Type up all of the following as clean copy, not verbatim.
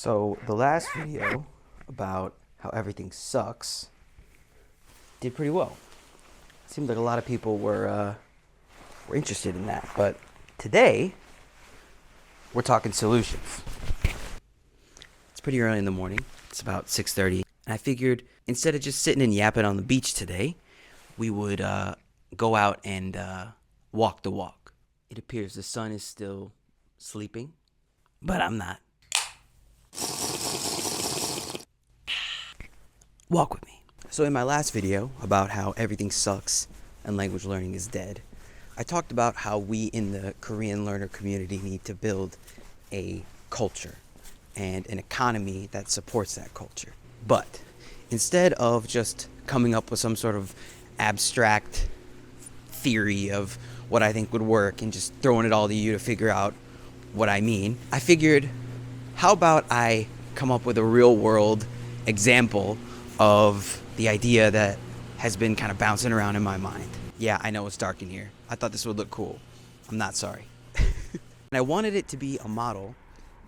So the last video about how everything sucks did pretty well. Seemed like a lot of people were interested in that, but today we're talking solutions. It's pretty early in the morning. It's about 6:30, and I figured instead of just sitting and yapping on the beach today, we would go out and walk the walk. It appears the sun is still sleeping, but I'm not. Walk with me. So in my last video about how everything sucks and language learning is dead, I talked about how we in the Korean learner community need to build a culture and an economy that supports that culture. But instead of just coming up with some sort of abstract theory of what I think would work and just throwing it all to you to figure out what I mean, I figured, how about I come up with a real world example of the idea that has been kind of bouncing around in my mind. Yeah, I know it's dark in here. I thought this would look cool. I'm not sorry. And I wanted it to be a model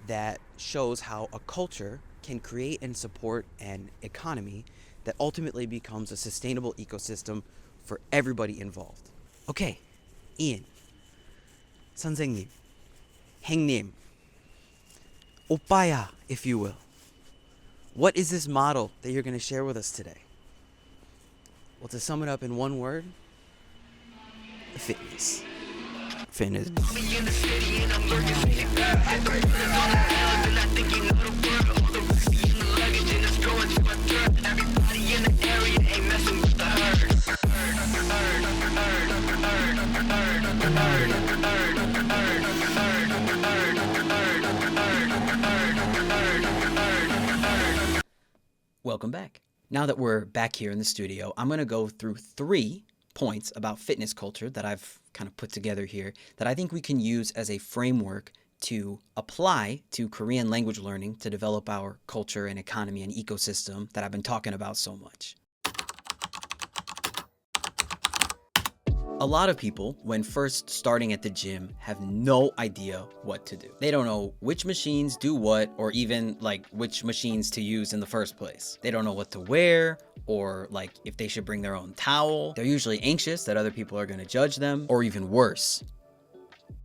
that shows how a culture can create and support an economy that ultimately becomes a sustainable ecosystem for everybody involved. Okay, Ian, 선생님, 행님, 오빠야, if you will. What is this model that you're going to share with us today? Well, to sum it up in one word, fitness. Fitness. Welcome back. Now that we're back here in the studio, I'm going to go through 3 points about fitness culture that I've kind of put together here that I think we can use as a framework to apply to Korean language learning to develop our culture and economy and ecosystem that I've been talking about so much. A lot of people, when first starting at the gym, have no idea what to do. They don't know which machines do what, or even like which machines to use in the first place. They don't know what to wear, or like if they should bring their own towel. They're usually anxious that other people are going to judge them, or even worse,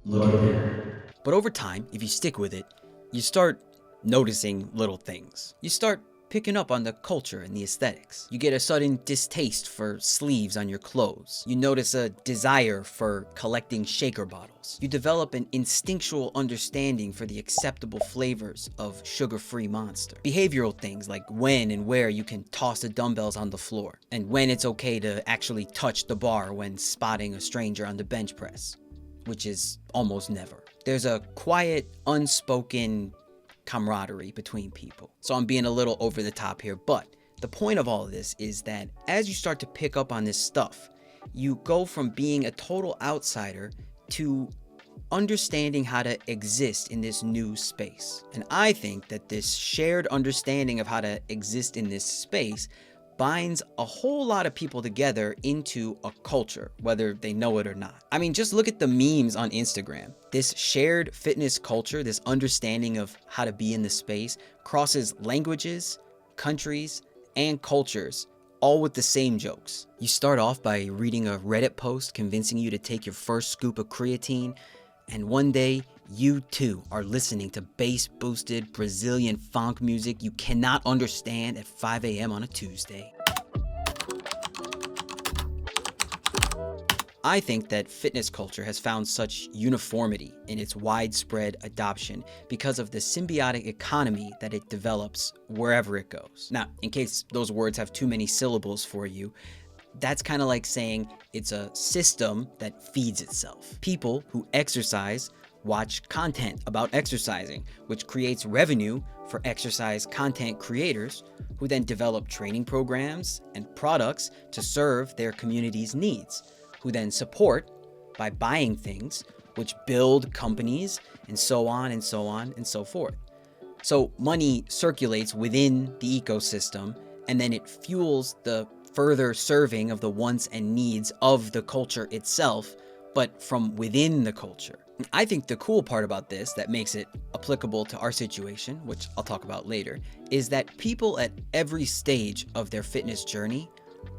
look at them. But over time, if you stick with it, you start noticing little things. You start picking up on the culture and the aesthetics. You get a sudden distaste for sleeves on your clothes. You notice a desire for collecting shaker bottles. You develop an instinctual understanding for the acceptable flavors of sugar-free Monster. Behavioral things like when and where you can toss the dumbbells on the floor, and when it's okay to actually touch the bar when spotting a stranger on the bench press, which is almost never. There's a quiet, unspoken camaraderie between people. So I'm being a little over the top here, but the point of all of this is that as you start to pick up on this stuff, you go from being a total outsider to understanding how to exist in this new space. And I think that this shared understanding of how to exist in this space binds a whole lot of people together into a culture, whether they know it or not. I mean, just look at the memes on Instagram. This shared fitness culture, this understanding of how to be in the space, crosses languages, countries, and cultures, all with the same jokes. You start off by reading a Reddit post convincing you to take your first scoop of creatine, and one day, you too are listening to bass-boosted Brazilian funk music you cannot understand at 5 a.m. on a Tuesday. I think that fitness culture has found such uniformity in its widespread adoption because of the symbiotic economy that it develops wherever it goes. Now, in case those words have too many syllables for you, that's kind of like saying it's a system that feeds itself. People who exercise watch content about exercising, which creates revenue for exercise content creators who then develop training programs and products to serve their community's needs, who then support by buying things, which build companies, and so on and so on and so forth. So money circulates within the ecosystem, and then it fuels the further serving of the wants and needs of the culture itself, but from within the culture. I think the cool part about this that makes it applicable to our situation, which I'll talk about later, is that people at every stage of their fitness journey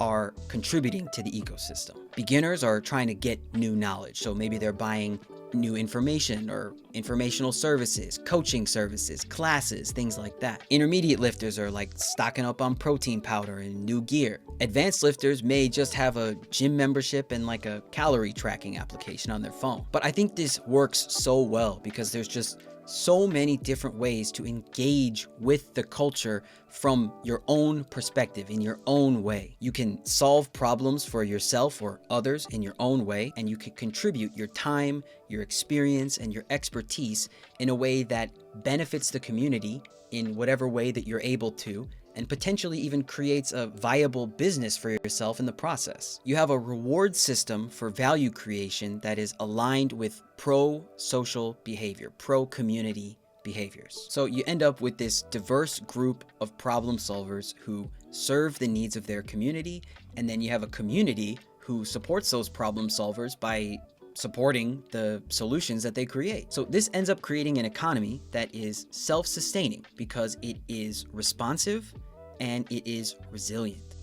are contributing to the ecosystem. Beginners are trying to get new knowledge, so maybe they're buying new information or informational services, coaching services, classes, things like that. Intermediate lifters are like stocking up on protein powder and new gear. Advanced lifters may just have a gym membership and like a calorie tracking application on their phone. But I think this works so well because there's just so many different ways to engage with the culture from your own perspective, in your own way. You can solve problems for yourself or others in your own way, and you can contribute your time, your experience, and your expertise in a way that benefits the community in whatever way that you're able to, and potentially even creates a viable business for yourself in the process. You have a reward system for value creation that is aligned with pro-social behavior, pro-community behaviors. So you end up with this diverse group of problem solvers who serve the needs of their community, and then you have a community who supports those problem solvers by supporting the solutions that they create. So this ends up creating an economy that is self-sustaining because it is responsive and it is resilient.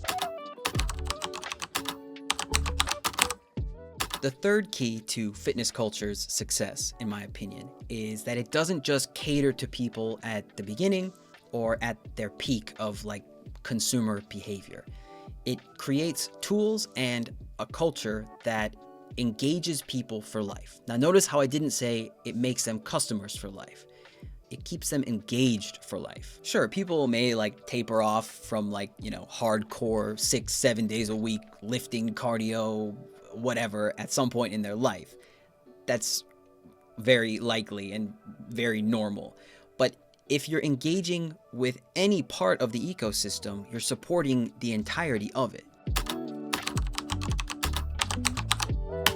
The third key to fitness culture's success, in my opinion, is that it doesn't just cater to people at the beginning or at their peak of like consumer behavior. It creates tools and a culture that engages people for life. Now notice how I didn't say it makes them customers for life. It keeps them engaged for life. Sure, people may like taper off from like, hardcore 6-7 days a week lifting, cardio, whatever at some point in their life. That's very likely and very normal. But if you're engaging with any part of the ecosystem, you're supporting the entirety of it.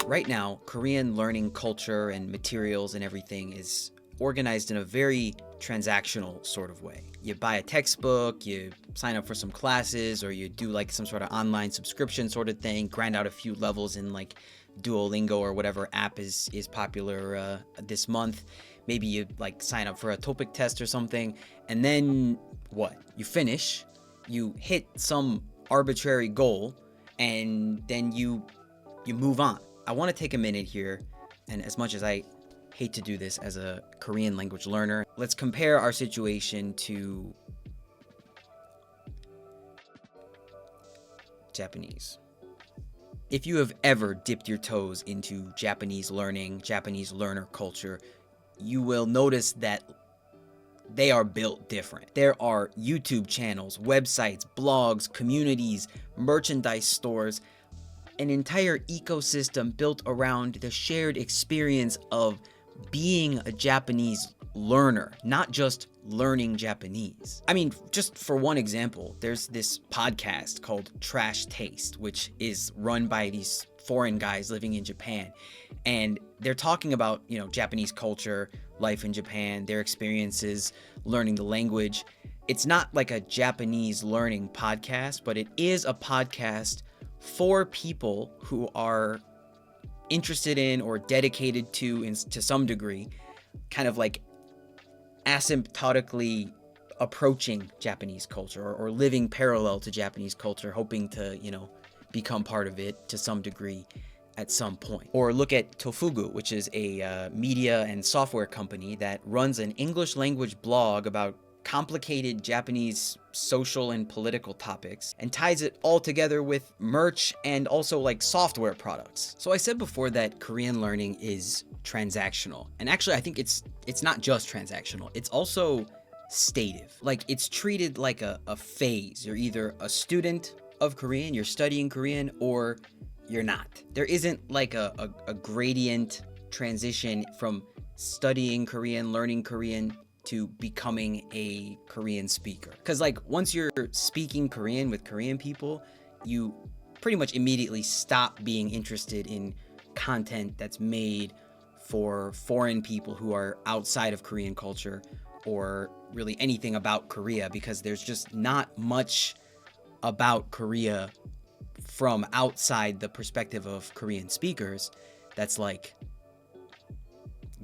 Right now, Korean learning culture and materials and everything is organized in a very transactional sort of way. You buy a textbook, you sign up for some classes, or you do like some sort of online subscription sort of thing, grind out a few levels in like Duolingo or whatever app is popular this month. Maybe you like sign up for a TOEIC test or something, and then what? You finish, you hit some arbitrary goal, and then you move on. I want to take a minute here, and as much as I hate to do this as a Korean language learner, let's compare our situation to Japanese. If you have ever dipped your toes into Japanese learning, Japanese learner culture, you will notice that they are built different. There are YouTube channels, websites, blogs, communities, merchandise stores, an entire ecosystem built around the shared experience of being a Japanese learner, not just learning Japanese. I mean, just for one example, there's this podcast called Trash Taste, which is run by these foreign guys living in Japan. And they're talking about, Japanese culture, life in Japan, their experiences, learning the language. It's not like a Japanese learning podcast, but it is a podcast for people who are interested in or dedicated to some degree, kind of like asymptotically approaching Japanese culture or living parallel to Japanese culture, hoping to, become part of it to some degree at some point. Or look at Tofugu, which is a media and software company that runs an English language blog about complicated Japanese social and political topics and ties it all together with merch and also like software products. So I said before that Korean learning is transactional. And actually I think it's not just transactional. It's also stative. Like it's treated like a phase. You're either a student of Korean, you're studying Korean, or you're not. There isn't like a gradient transition from studying Korean, learning Korean to becoming a Korean speaker. Because like once you're speaking Korean with Korean people, you pretty much immediately stop being interested in content that's made for foreign people who are outside of Korean culture or really anything about Korea, because there's just not much about Korea from outside the perspective of Korean speakers that's like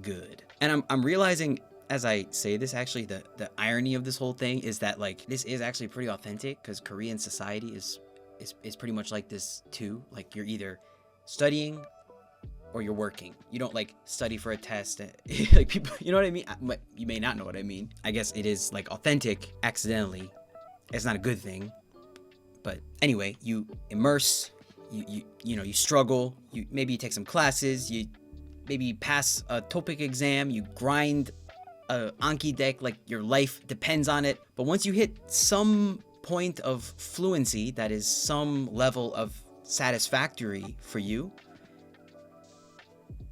good. And I'm realizing as I say this, actually, the irony of this whole thing is that like this is actually pretty authentic, because Korean society is pretty much like this too. Like you're either studying or you're working. You don't like study for a test. Like people, you know what I mean? You may not know what I mean. I guess it is like authentic accidentally. It's not a good thing. But anyway, you immerse, you struggle, maybe you take some classes, you maybe pass a TOEIC exam, you grind a Anki deck like your life depends on it. But once you hit some point of fluency that is some level of satisfactory for you,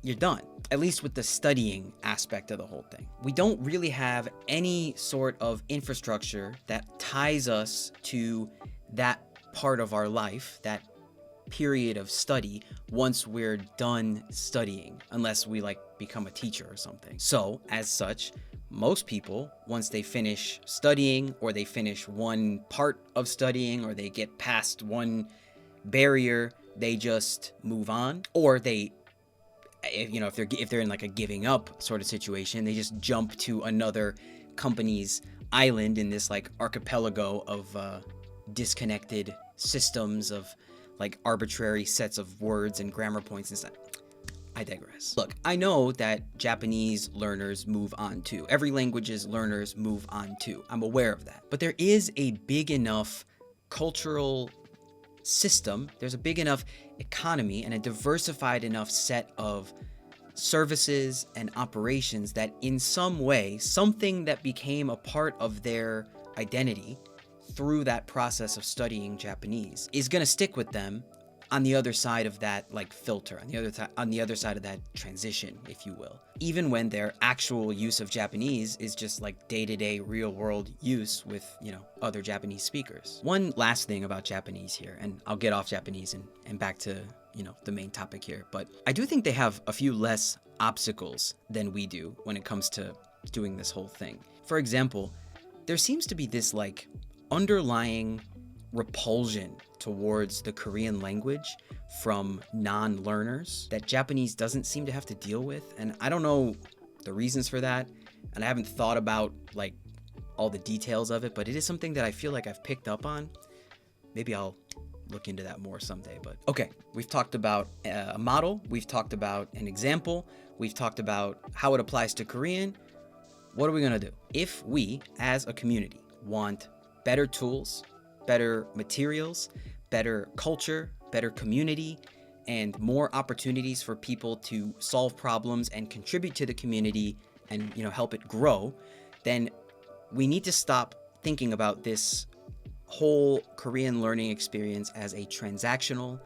you're done. At least with the studying aspect of the whole thing. We don't really have any sort of infrastructure that ties us to that part of our life, that period of study, once we're done studying, unless we like become a teacher or something. So as such, most people, once they finish studying, or they finish one part of studying, or they get past one barrier, they just move on, or they, if they're in like a giving up sort of situation, they just jump to another company's island in this like archipelago of disconnected systems of like arbitrary sets of words and grammar points and stuff. I digress. Look, I know that Japanese learners move on too. Every language's learners move on too. I'm aware of that. But there is a big enough cultural system, there's a big enough economy and a diversified enough set of services and operations that in some way, something that became a part of their identity through that process of studying Japanese is going to stick with them on the other side of that like filter, on the other side of that transition, if you will. Even when their actual use of Japanese is just like day-to-day real-world use with, other Japanese speakers. One last thing about Japanese here, and I'll get off Japanese and back to, the main topic here, but I do think they have a few less obstacles than we do when it comes to doing this whole thing. For example, there seems to be this like underlying repulsion towards the Korean language from non-learners that Japanese doesn't seem to have to deal with. And I don't know the reasons for that, and I haven't thought about like all the details of it, but it is something that I feel like I've picked up on. Maybe I'll look into that more someday. But okay, we've talked about a model, we've talked about an example, we've talked about how it applies to Korean. What are we gonna do? If we, as a community, want better tools, better materials, better culture, better community, and more opportunities for people to solve problems and contribute to the community and help it grow, then we need to stop thinking about this whole Korean learning experience as a transactional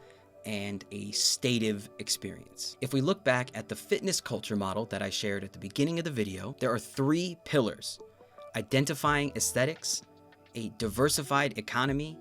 and a stative experience. If we look back at the fitness culture model that I shared at the beginning of the video, there are 3 pillars: identifying aesthetics, a diversified economy,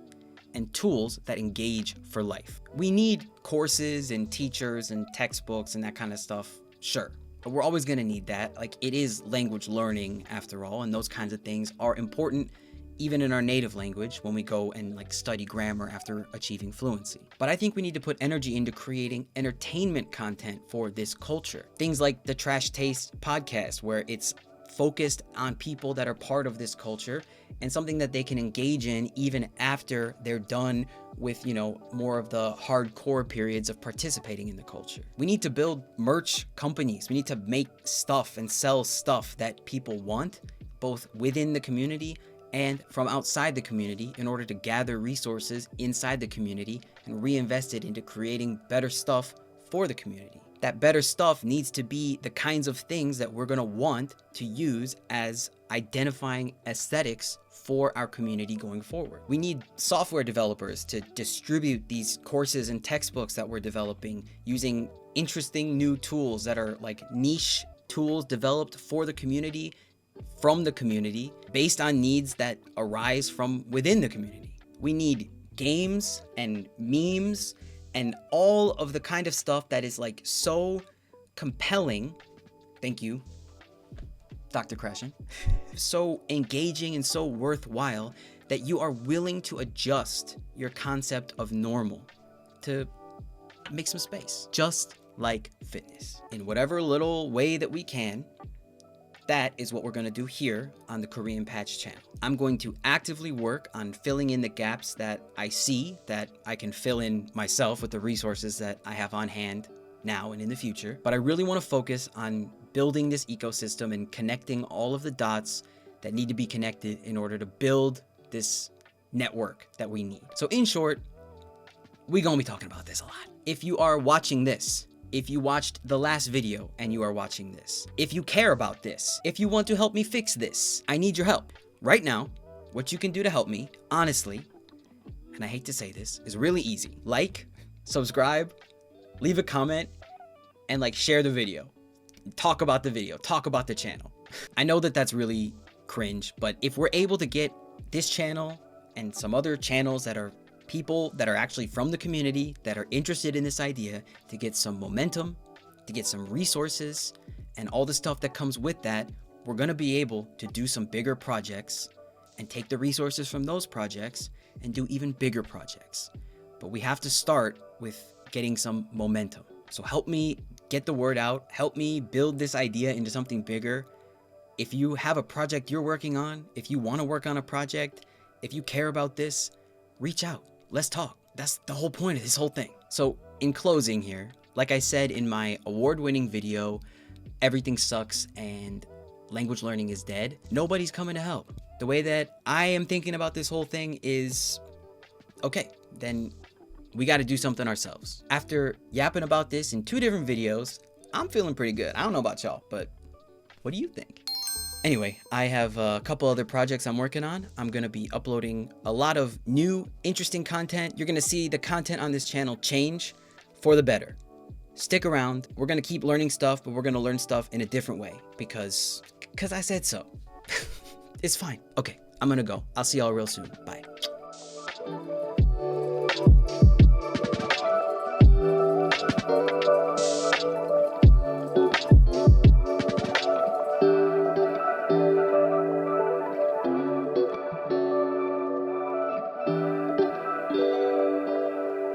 and tools that engage for life. We need courses and teachers and textbooks and that kind of stuff, sure. But we're always gonna need that. Like, it is language learning after all, and those kinds of things are important even in our native language when we go and like study grammar after achieving fluency. But I think we need to put energy into creating entertainment content for this culture. Things like the Trash Taste podcast, where it's focused on people that are part of this culture and something that they can engage in even after they're done with, more of the hardcore periods of participating in the culture. We need to build merch companies. We need to make stuff and sell stuff that people want, both within the community and from outside the community, in order to gather resources inside the community and reinvest it into creating better stuff for the community. That better stuff needs to be the kinds of things that we're going to want to use as identifying aesthetics for our community going forward. We need software developers to distribute these courses and textbooks that we're developing using interesting new tools that are like niche tools developed for the community, from the community, based on needs that arise from within the community. We need games and memes and all of the kind of stuff that is like so compelling, thank you, Dr. Crashen, so engaging and so worthwhile that you are willing to adjust your concept of normal to make some space. Just like fitness in whatever little way that we can. That is what we're going to do here on the Korean Patch channel. I'm going to actively work on filling in the gaps that I see that I can fill in myself with the resources that I have on hand now and in the future. But I really want to focus on building this ecosystem and connecting all of the dots that need to be connected in order to build this network that we need. So in short, we're going to be talking about this a lot. If you are watching this, if you watched the last video and you are watching this, if you care about this, if you want to help me fix this, I need your help. Right now, what you can do to help me, honestly, and I hate to say this, is really easy. Like, subscribe, leave a comment, and like share the video. Talk about the video, talk about the channel. I know that that's really cringe, but if we're able to get this channel and some other channels that are people that are actually from the community that are interested in this idea to get some momentum, to get some resources, and all the stuff that comes with that, we're going to be able to do some bigger projects and take the resources from those projects and do even bigger projects. But we have to start with getting some momentum. So help me get the word out, help me build this idea into something bigger. If you have a project you're working on, if you want to work on a project, if you care about this, reach out. Let's talk. That's the whole point of this whole thing. So in closing here, like I said in my award-winning video, Everything Sucks and Language Learning is Dead, nobody's coming to help. The way that I am thinking about this whole thing is, okay, then we got to do something ourselves. After yapping about this in 2 different videos, I'm feeling pretty good. I don't know about y'all, but what do you think? Anyway, I have a couple other projects I'm working on. I'm going to be uploading a lot of new, interesting content. You're going to see the content on this channel change for the better. Stick around. We're going to keep learning stuff, but we're going to learn stuff in a different way because I said so. It's fine. Okay, I'm going to go. I'll see y'all real soon. Bye.